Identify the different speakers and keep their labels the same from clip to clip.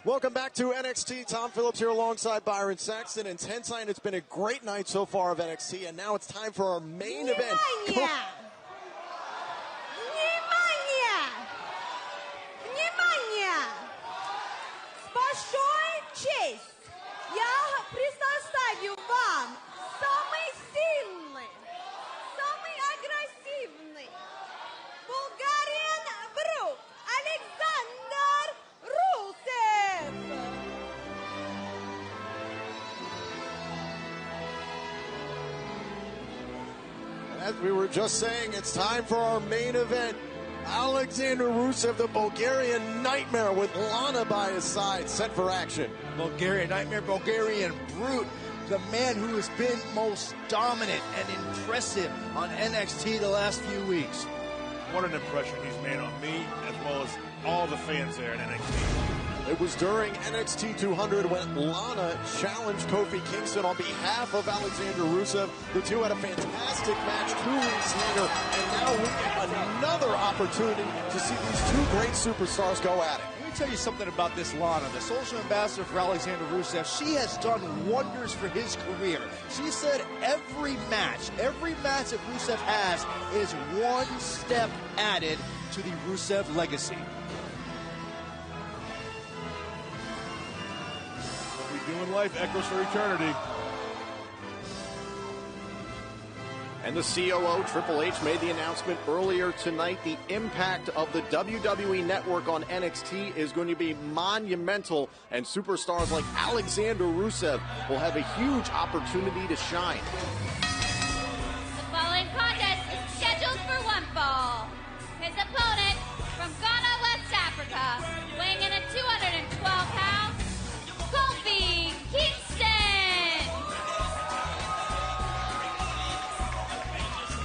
Speaker 1: Welcome back to NXT. Tom Phillips here alongside Byron Saxton and Tensai. It's been a great night so far of NXT, and now it's time for our main event.
Speaker 2: Большой честь. Я предоставлю вам самый сильный, самый агрессивный Bulgarian Brute Alexander Rusev.
Speaker 1: And as we were just saying, it's time for our main event. Alexander Rusev, the Bulgarian Nightmare, with Lana by his side, set for action.
Speaker 3: Bulgarian Nightmare, Bulgarian Brute, the man who has been most dominant and impressive on NXT the last few weeks.
Speaker 4: What an impression he's made on me, as well as all the fans there at NXT.
Speaker 1: It was during NXT 200 when Lana challenged Kofi Kingston on behalf of Alexander Rusev. The two had a fantastic match 2 weeks later, and now we get another opportunity to see these two great superstars go at it.
Speaker 3: Let me tell you something about this Lana, the social ambassador for Alexander Rusev. She has done wonders for his career. She said every match that Rusev has is one step added to the Rusev legacy.
Speaker 4: Doing life echoes for eternity.
Speaker 5: And the COO, Triple H, made the announcement earlier tonight. The impact of the WWE Network on NXT is going to be monumental, and superstars like Alexander Rusev will have a huge opportunity to shine.
Speaker 6: The following contest is scheduled for one fall. His opponent from Ghana, West Africa, weighing in at 212 pounds, Kofi Kingston!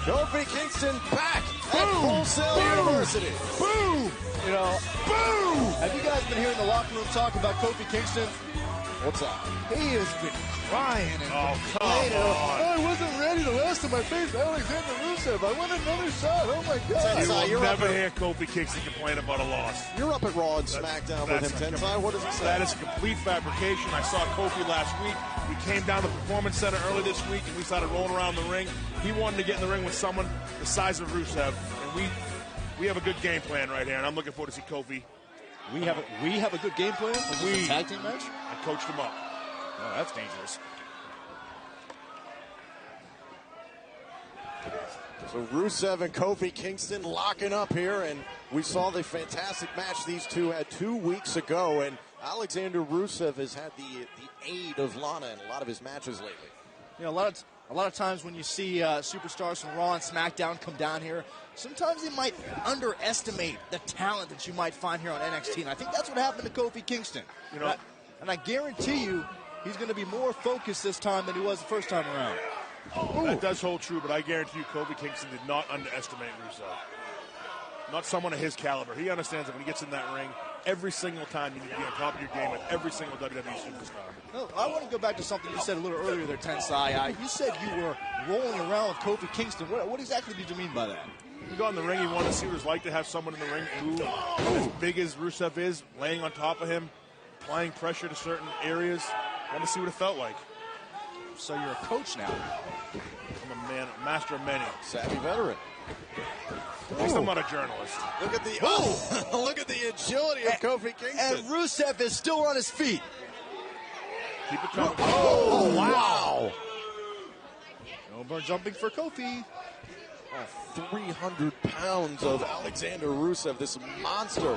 Speaker 1: Kofi Kingston back at Full Sail University.
Speaker 3: Boom! You know, boom! Have you guys been hearing the locker room talk about Kofi Kingston?
Speaker 1: What's up?
Speaker 3: He has been crying and complaining. I wasn't ready the last time I faced Alexander Rusev. I want another shot. Oh my God!
Speaker 4: You will never hear Kofi Kingston complain about a loss.
Speaker 1: You're up at Raw and SmackDown with him, Tensai. What does he say?
Speaker 4: That is a complete fabrication. I saw Kofi last week. We came down to the Performance Center early this week, and we started rolling around the ring. He wanted to get in the ring with someone the size of Rusev, and we have a good game plan right here, and I'm looking forward to see Kofi.
Speaker 3: We have a good game plan for this tag team match.
Speaker 4: I coached him up.
Speaker 3: Oh, that's dangerous.
Speaker 1: So Rusev and Kofi Kingston locking up here, and we saw the fantastic match these two had 2 weeks ago, and Alexander Rusev has had the aid of Lana in a lot of his matches lately.
Speaker 3: You know, a lot of times when you see superstars from Raw and SmackDown come down here, sometimes they might underestimate the talent that you might find here on NXT, and I think that's what happened to Kofi Kingston. You know, and I guarantee you, he's going to be more focused this time than he was the first time around.
Speaker 4: That does hold true, but I guarantee you Kofi Kingston did not underestimate Rusev. Not someone of his caliber. He understands that when he gets in that ring, every single time you need to be on top of your game with every single WWE superstar.
Speaker 3: No, I want to go back to something you said a little earlier there, Tensai. You said you were rolling around with Kofi Kingston. What exactly did you mean by that?
Speaker 4: He got in the ring. He wanted to see what it's like to have someone in the ring who, as big as Rusev is, laying on top of him, applying pressure to certain areas. Want to see what it felt like.
Speaker 3: So you're a coach now.
Speaker 4: I'm a man, a master of many.
Speaker 1: Savvy veteran.
Speaker 4: At least I'm not a journalist.
Speaker 1: Look at the look at the agility of Kofi Kingston.
Speaker 3: And Rusev is still on his feet.
Speaker 4: Keep it coming.
Speaker 1: Oh, wow.
Speaker 3: No more jumping for Kofi.
Speaker 1: 300 pounds of Alexander Rusev, this monster.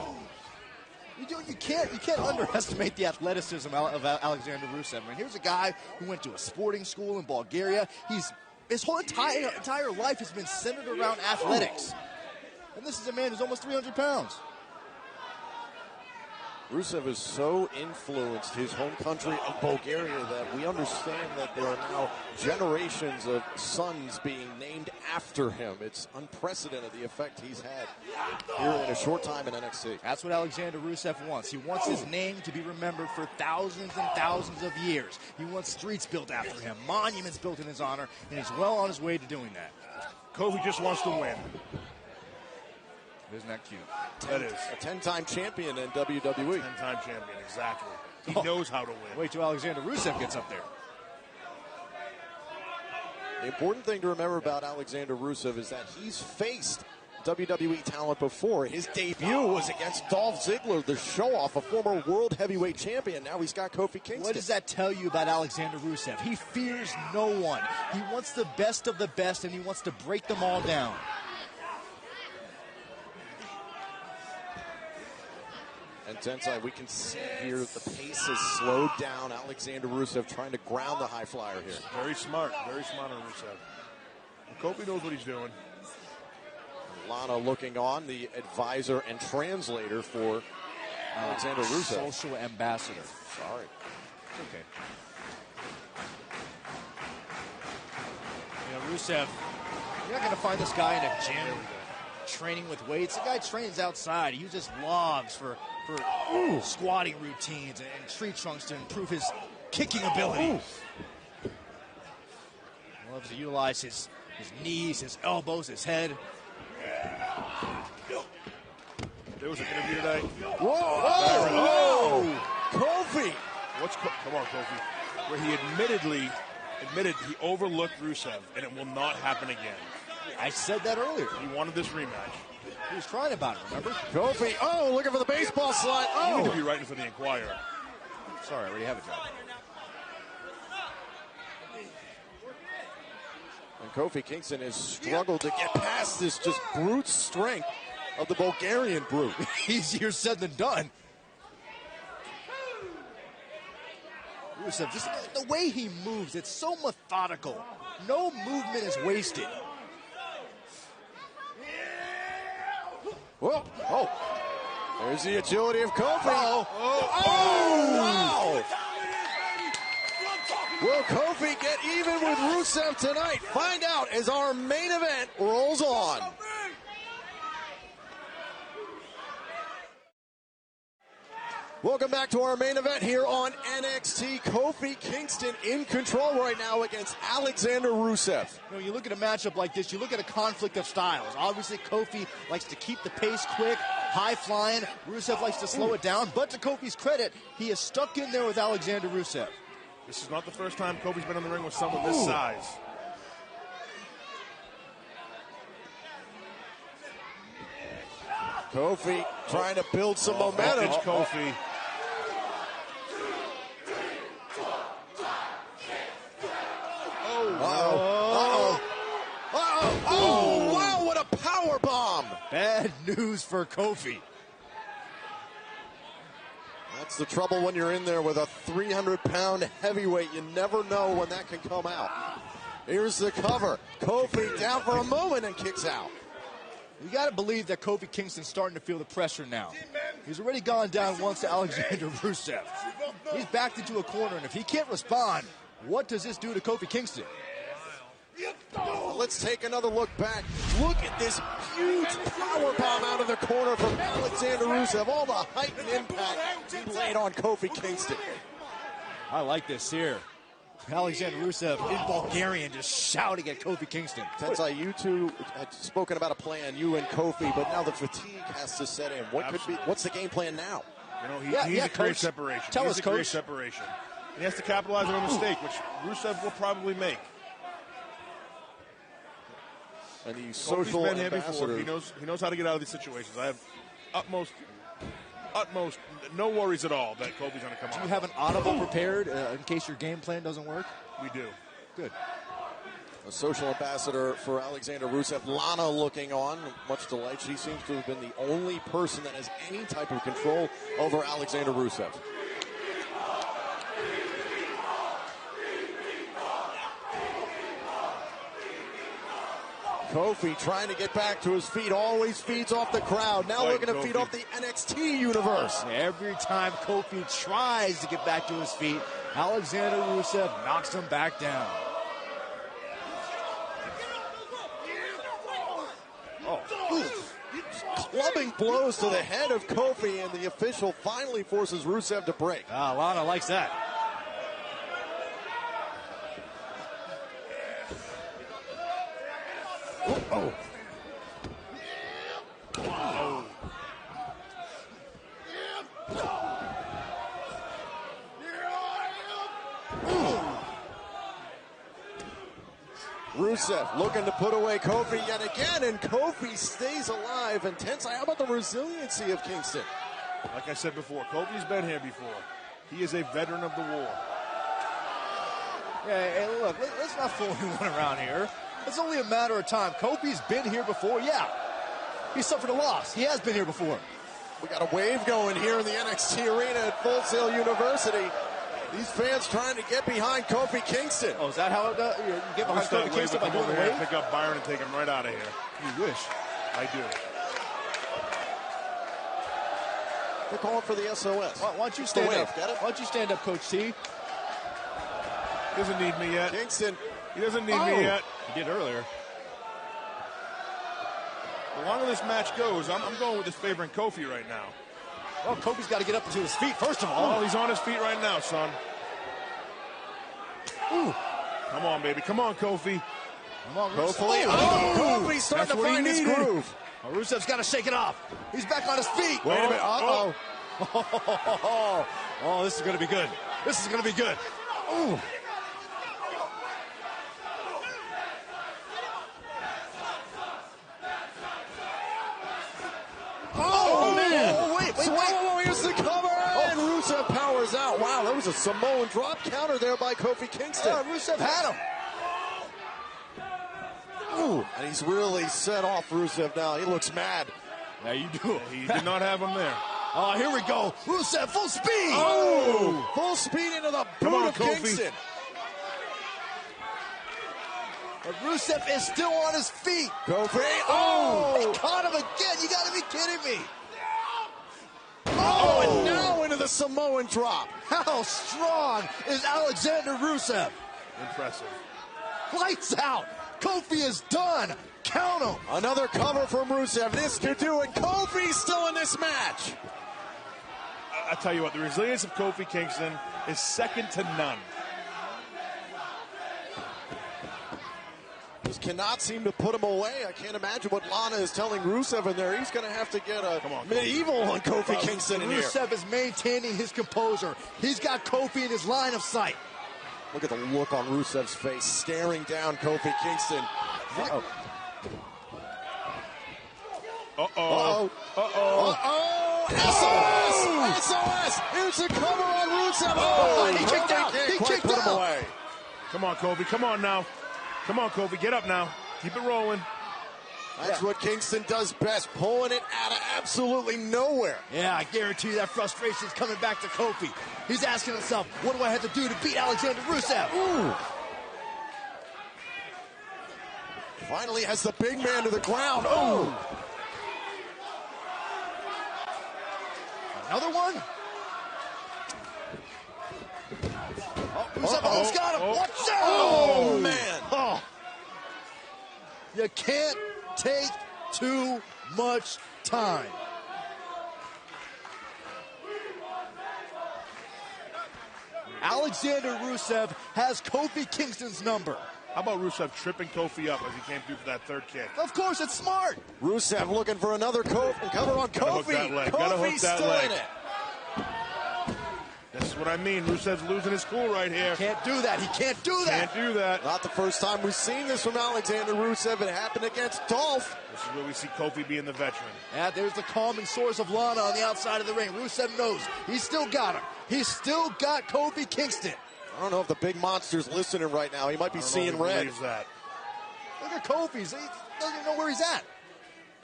Speaker 3: You can't underestimate the athleticism of Alexander Rusev. I mean, here's a guy who went to a sporting school in Bulgaria. His whole entire life has been centered around athletics. And this is a man who's almost 300 pounds.
Speaker 1: Rusev has so influenced his home country of Bulgaria that we understand that there are now generations of sons being named after him. It's unprecedented, the effect he's had here in a short time in NXT.
Speaker 3: That's what Alexander Rusev wants. He wants his name to be remembered for thousands and thousands of years. He wants streets built after him, monuments built in his honor, and he's well on his way to doing that.
Speaker 4: Kofi just wants to win.
Speaker 3: Isn't that cute?
Speaker 4: That is.
Speaker 1: A 10-time champion in WWE.
Speaker 4: 10-time champion, exactly. He knows how to win.
Speaker 3: Wait till Alexander Rusev gets up there.
Speaker 1: The important thing to remember about Alexander Rusev is that he's faced WWE talent before. His debut was against Dolph Ziggler, the show-off, a former world heavyweight champion. Now he's got Kofi Kingston.
Speaker 3: What does that tell you about Alexander Rusev? He fears no one. He wants the best of the best, and he wants to break them all down.
Speaker 1: And Tensai, we can see here the pace has slowed down. Alexander Rusev trying to ground the high flyer here.
Speaker 4: Very smart on Rusev. And Kofi knows what he's doing.
Speaker 1: Lana looking on, the advisor and translator for Alexander Rusev.
Speaker 3: Social ambassador.
Speaker 1: Sorry.
Speaker 3: Okay. You know, Rusev, you're not going to find this guy in a gym training with weights. The guy trains outside. He uses logs for squatting routines and tree trunks to improve his kicking ability. He loves to utilize his knees, his elbows, his head.
Speaker 4: There was an interview today.
Speaker 1: Whoa! Kofi!
Speaker 4: Come on, Kofi. Where he admitted he overlooked Rusev, and it will not happen again.
Speaker 3: I said that earlier.
Speaker 4: He wanted this rematch.
Speaker 3: He was crying about it, remember?
Speaker 1: Kofi, looking for the baseball slide.
Speaker 4: You need to be writing for the Inquirer.
Speaker 3: Sorry, I already have a job.
Speaker 1: And Kofi Kingston has struggled to get past this just brute strength of the Bulgarian brute.
Speaker 3: Easier said than done. Rusev, just the way he moves, it's so methodical. No movement is wasted.
Speaker 1: Whoa! Oh! There's the agility of Kofi. Wow! Will Kofi get even with Rusev tonight? Find out as our main event rolls on. Welcome back to our main event here on NXT. Kofi Kingston in control right now against Alexander Rusev.
Speaker 3: You know, you look at a matchup like this, you look at a conflict of styles. Obviously, Kofi likes to keep the pace quick, high-flying. Rusev likes to slow it down. But to Kofi's credit, he is stuck in there with Alexander Rusev.
Speaker 4: This is not the first time Kofi's been in the ring with someone this size.
Speaker 1: Kofi trying to build some momentum.
Speaker 4: It's Kofi.
Speaker 1: Oh, wow, what a power bomb.
Speaker 3: Bad news for Kofi.
Speaker 1: That's the trouble when you're in there with a 300-pound heavyweight. You never know when that can come out. Here's the cover. Kofi down for a moment and kicks out.
Speaker 3: You got to believe that Kofi Kingston's starting to feel the pressure now. He's already gone down once to Alexander Rusev. He's backed into a corner, and if he can't respond, what does this do to Kofi Kingston?
Speaker 1: Let's take another look back. Look at this huge power bomb out of the corner from Alexander Rusev. All the height and impact he laid on Kofi Kingston.
Speaker 3: I like this here. Alexander Rusev in Bulgarian just shouting at Kofi Kingston.
Speaker 1: Tensai, you two had spoken about a plan, you and Kofi, but now the fatigue has to set in. What's the game plan now?
Speaker 4: You know, he needs to create separation.
Speaker 3: Tell us, Coach.
Speaker 4: Create separation. And he has to capitalize on a mistake, which Rusev will probably make.
Speaker 1: And the social
Speaker 4: been here
Speaker 1: ambassador.
Speaker 4: before. He knows how to get out of these situations. I have utmost, no worries at all that Kofi's going to come out.
Speaker 3: Do you have an audible prepared in case your game plan doesn't work?
Speaker 4: We do.
Speaker 3: Good.
Speaker 1: A social ambassador for Alexander Rusev. Lana looking on, much delight. She seems to have been the only person that has any type of control over Alexander Rusev. Kofi trying to get back to his feet, always feeds off the crowd. Now looking to feed off the NXT universe.
Speaker 3: Every time Kofi tries to get back to his feet, Alexander Rusev knocks him back down.
Speaker 1: Clubbing blows to the head of Kofi, and the official finally forces Rusev to break.
Speaker 3: Lana likes that.
Speaker 1: Rusev looking to put away Kofi yet again, and Kofi stays alive and tense. How about the resiliency of Kingston?
Speaker 4: Like I said before, Kofi's been here before. He is a veteran of the war.
Speaker 3: Yeah, hey, look, let's not fool anyone around here. It's only a matter of time. Kofi's been here before, yeah. He suffered a loss. He has been here before.
Speaker 1: We got a wave going here in the NXT arena at Full Sail University. These fans trying to get behind Kofi Kingston.
Speaker 3: Oh, is that how it does? You get behind Kofi Kingston by doing the wave?
Speaker 4: Pick up Byron and take him right out of here.
Speaker 3: You wish.
Speaker 4: I do.
Speaker 1: They're calling for the SOS.
Speaker 3: Why don't you stand up?
Speaker 1: Get it?
Speaker 3: Why don't you stand up, Coach T?
Speaker 4: He doesn't need me yet.
Speaker 1: Kingston.
Speaker 4: He doesn't need me yet.
Speaker 3: He did earlier.
Speaker 4: The longer this match goes, I'm going with this favoring Kofi right now.
Speaker 3: Well, Kofi's got to get up to his feet, first of all.
Speaker 4: Oh, he's on his feet right now, son.
Speaker 3: Ooh.
Speaker 4: Come on, baby. Come on, Kofi.
Speaker 3: Come on, Rusev.
Speaker 1: Kofi's starting to find his groove.
Speaker 3: Oh, Rusev's got to shake it off. He's back on his feet.
Speaker 1: Wait a minute. Uh-oh.
Speaker 3: Oh, this is going to be good. This is going to be good. Ooh.
Speaker 1: Oh, man.
Speaker 3: Oh, wait.
Speaker 1: Whoa, here's the cover. And Rusev powers out. Wow, that was a Samoan drop counter there by Kofi Kingston.
Speaker 3: Yeah, Rusev had him.
Speaker 1: Ooh, and he's really set off Rusev now. He looks mad.
Speaker 3: Yeah, you do.
Speaker 4: He did not have him there.
Speaker 3: Oh, here we go. Rusev, full speed.
Speaker 1: Oh, full speed into the boot of
Speaker 4: Kofi.
Speaker 1: Kingston.
Speaker 3: But Rusev is still on his feet.
Speaker 1: Kofi.
Speaker 3: He caught him again. You got to be kidding me.
Speaker 1: Oh, and now into the Samoan drop.
Speaker 3: How strong is Alexander Rusev?
Speaker 4: Impressive.
Speaker 3: Lights out. Kofi is done. Count him.
Speaker 1: Another cover from Rusev. This could do it. Kofi's still in this match.
Speaker 4: I tell you what, the resilience of Kofi Kingston is second to none.
Speaker 1: Just cannot seem to put him away. I can't imagine what Lana is telling Rusev in there. He's going to have to get a medieval on Kofi Kingston in here.
Speaker 3: Rusev is maintaining his composure. He's got Kofi in his line of sight.
Speaker 1: Look at the look on Rusev's face, staring down Kofi Kingston.
Speaker 4: Uh-oh.
Speaker 1: SOS! Here's a cover on Rusev. Oh,
Speaker 3: he kicked out. He kicked
Speaker 1: put him
Speaker 3: out.
Speaker 1: away.
Speaker 4: Come on, Kofi. Come on now. Come on, Kofi. Get up now. Keep it rolling.
Speaker 1: That's what Kingston does best, pulling it out of absolutely nowhere.
Speaker 3: Yeah, I guarantee you that frustration's coming back to Kofi. He's asking himself, what do I have to do to beat Alexander Rusev?
Speaker 1: Ooh. Finally has the big man to the ground. Oh!
Speaker 3: Another one? Oh, Rusev almost got him. Watch out!
Speaker 1: Oh, man.
Speaker 3: Oh. You can't take too much time. Alexander Rusev has Kofi Kingston's number.
Speaker 4: How about Rusev tripping Kofi up as he came through for that third kick?
Speaker 3: Of course, it's smart.
Speaker 1: Rusev looking for another cover on
Speaker 4: Gotta hook
Speaker 1: Kofi.
Speaker 4: that leg. Gotta hook
Speaker 1: Kofi's
Speaker 4: that
Speaker 1: still
Speaker 4: leg.
Speaker 1: in it.
Speaker 4: That's what I mean. Rusev's losing his cool right here.
Speaker 3: Can't do that. He can't do that.
Speaker 4: Can't do that.
Speaker 1: Not the first time we've seen this from Alexander Rusev. It happened against Dolph.
Speaker 4: This is where we see Kofi being the veteran.
Speaker 3: Yeah, there's the calming source of Lana on the outside of the ring. Rusev knows. He's still got him. He's still got Kofi Kingston.
Speaker 1: I don't know if the big monster's listening right now. He might be seeing red.
Speaker 4: That.
Speaker 3: Look at Kofi's. He doesn't even know where he's at.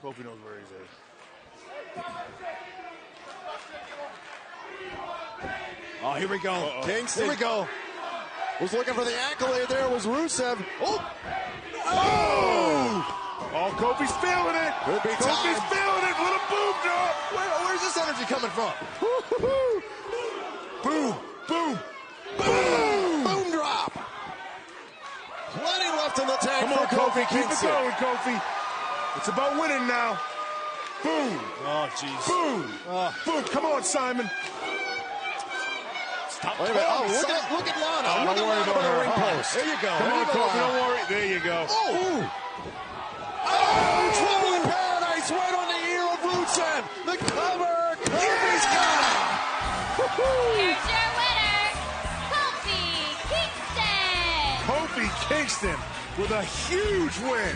Speaker 4: Kofi knows where he's at.
Speaker 3: Oh, here we go.
Speaker 4: Uh-oh.
Speaker 1: Kingston
Speaker 3: Here we go.
Speaker 1: was looking for the accolade there. Was Rusev.
Speaker 3: Oh!
Speaker 4: Oh, Kofi's feeling it.
Speaker 1: Could be
Speaker 4: Kofi's
Speaker 1: time.
Speaker 4: feeling it with a boom drop.
Speaker 3: Where's this energy coming from?
Speaker 1: Boom, boom, boom, boom drop. Plenty left in the tank
Speaker 4: Come on,
Speaker 1: for
Speaker 4: Kofi.
Speaker 1: Kofi
Speaker 4: Keep it
Speaker 1: Kingston.
Speaker 4: going, Kofi. It's about winning now. Boom.
Speaker 3: Oh, jeez.
Speaker 4: Boom. Boom. Come on, Simon.
Speaker 3: Stop.
Speaker 1: Wait a minute. Oh, look at Lana.
Speaker 4: Oh,
Speaker 1: Look
Speaker 4: don't
Speaker 1: at
Speaker 4: worry
Speaker 1: Lana
Speaker 4: about
Speaker 1: on the
Speaker 4: her.
Speaker 1: ring post.
Speaker 3: There you go.
Speaker 4: Come
Speaker 3: There
Speaker 4: on,
Speaker 3: you go,
Speaker 4: Kofi.
Speaker 3: Lana.
Speaker 4: Don't worry. There you go.
Speaker 1: Oh, trouble in paradise right on the ear of Rusev. The cover. Kofi's got it.
Speaker 6: Here's your winner, Kofi Kingston.
Speaker 4: Kofi Kingston with a huge win.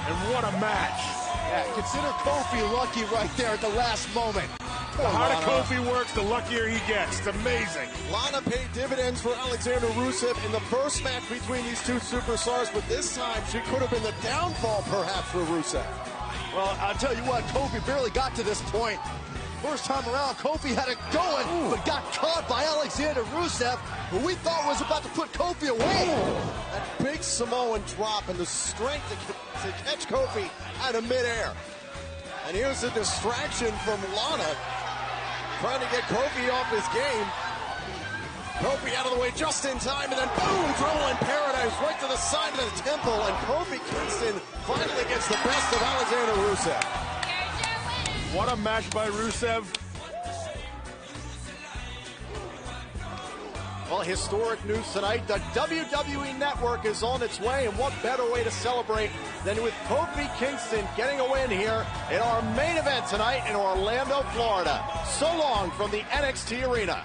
Speaker 4: And what a match.
Speaker 3: Yeah, consider Kofi lucky right there at the last moment.
Speaker 4: The harder Kofi works, the luckier he gets. It's amazing.
Speaker 1: Lana paid dividends for Alexander Rusev in the first match between these two superstars, but this time she could have been the downfall perhaps for Rusev.
Speaker 3: Well, I'll tell you what, Kofi barely got to this point. First time around, Kofi had it going, but got caught by Alexander Rusev, who we thought was about to put Kofi away.
Speaker 1: That big Samoan drop and the strength to catch Kofi out of midair. And here's a distraction from Lana, trying to get Kofi off his game. Kofi out of the way just in time, and then boom, dribble in paradise right to the side of the temple, and Kofi Kingston finally gets the best of Alexander Rusev.
Speaker 4: What a match by Rusev.
Speaker 5: Well, historic news tonight. The WWE Network is on its way, and what better way to celebrate than with Kofi Kingston getting a win here in our main event tonight in Orlando, Florida. So long from the NXT Arena.